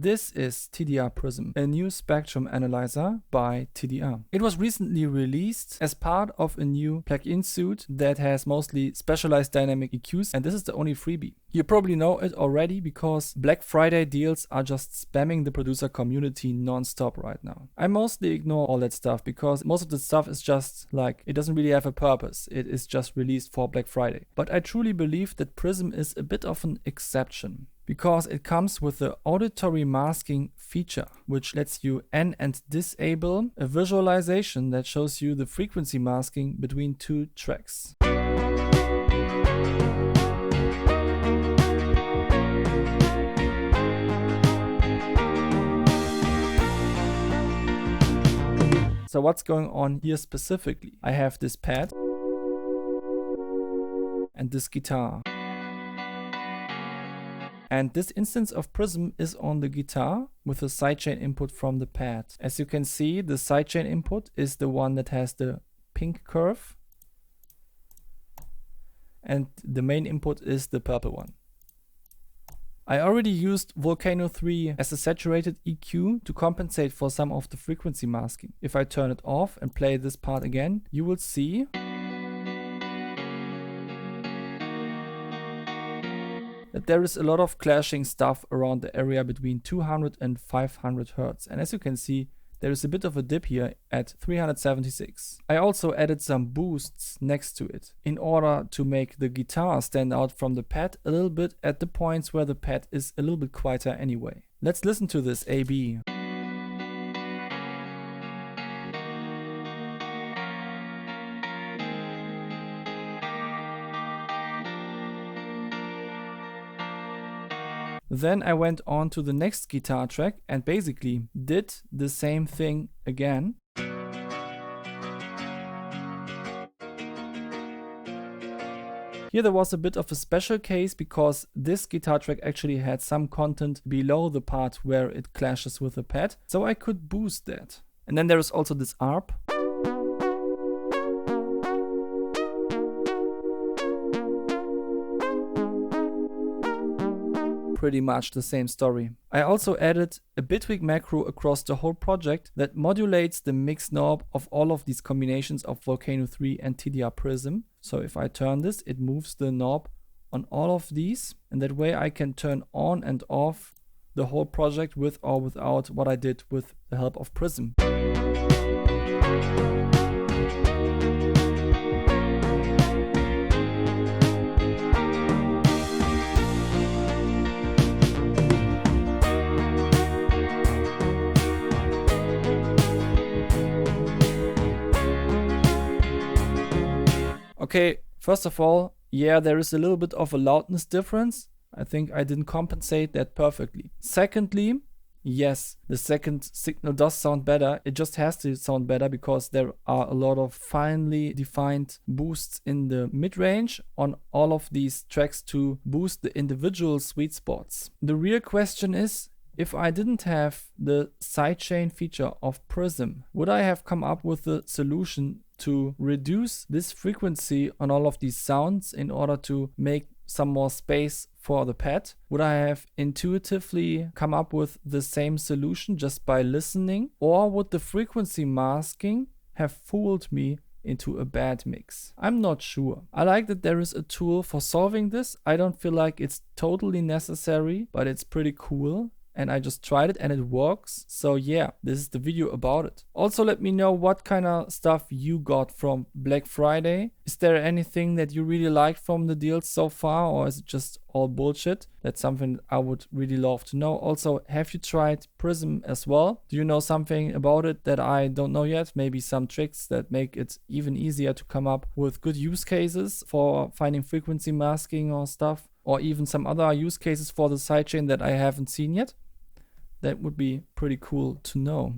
This is TDR Prism, a new spectrum analyzer by TDR. It was recently released as part of a new plugin suite that has mostly specialized dynamic EQs, and this is the only freebie. You probably know it already because Black Friday deals are just spamming the producer community non-stop right now. I mostly ignore all that stuff because most of the stuff is just like, it doesn't really have a purpose. It is just released for Black Friday. But I truly believe that Prism is a bit of an exception, because it comes with the auditory masking feature, which lets you en and disable a visualization that shows you the frequency masking between two tracks. So what's going on here specifically? I have this pad and this guitar. And this instance of Prism is on the guitar with a sidechain input from the pad. As you can see, the sidechain input is the one that has the pink curve. And the main input is the purple one. I already used Volcano 3 as a saturated EQ to compensate for some of the frequency masking. If I turn it off and play this part again, you will see that there is a lot of clashing stuff around the area between 200 and 500 Hz. And as you can see, there is a bit of a dip here at 376. I also added some boosts next to it in order to make the guitar stand out from the pad a little bit at the points where the pad is a little bit quieter anyway. Let's listen to this AB. Then I went on to the next guitar track and basically did the same thing again. Here there was a bit of a special case because this guitar track actually had some content below the part where it clashes with the pad, so I could boost that. And then there is also this ARP. Pretty much the same story. I also added a bitwig macro across the whole project that modulates the mix knob of all of these combinations of Volcano 3 and TDR Prism. So if I turn this, it moves the knob on all of these, and that way I can turn on and off the whole project with or without what I did with the help of Prism. Okay, first of all, yeah, there is a little bit of a loudness difference. I think I didn't compensate that perfectly. Secondly, yes, the second signal does sound better. It just has to sound better because there are a lot of finely defined boosts in the mid-range on all of these tracks to boost the individual sweet spots. The real question is, if I didn't have the sidechain feature of Prism, would I have come up with a solution to reduce this frequency on all of these sounds in order to make some more space for the pad? Would I have intuitively come up with the same solution just by listening? Or would the frequency masking have fooled me into a bad mix? I'm not sure. I like that there is a tool for solving this. I don't feel like it's totally necessary, but it's pretty cool. And I just tried it and it works. So yeah, this is the video about it. Also let me know what kind of stuff you got from Black Friday. Is there anything that you really liked from the deals so far, or is it just all bullshit? That's something I would really love to know. Also, have you tried Prism as well? Do you know something about it that I don't know yet? Maybe some tricks that make it even easier to come up with good use cases for finding frequency masking or stuff, or even some other use cases for the sidechain that I haven't seen yet? That would be pretty cool to know.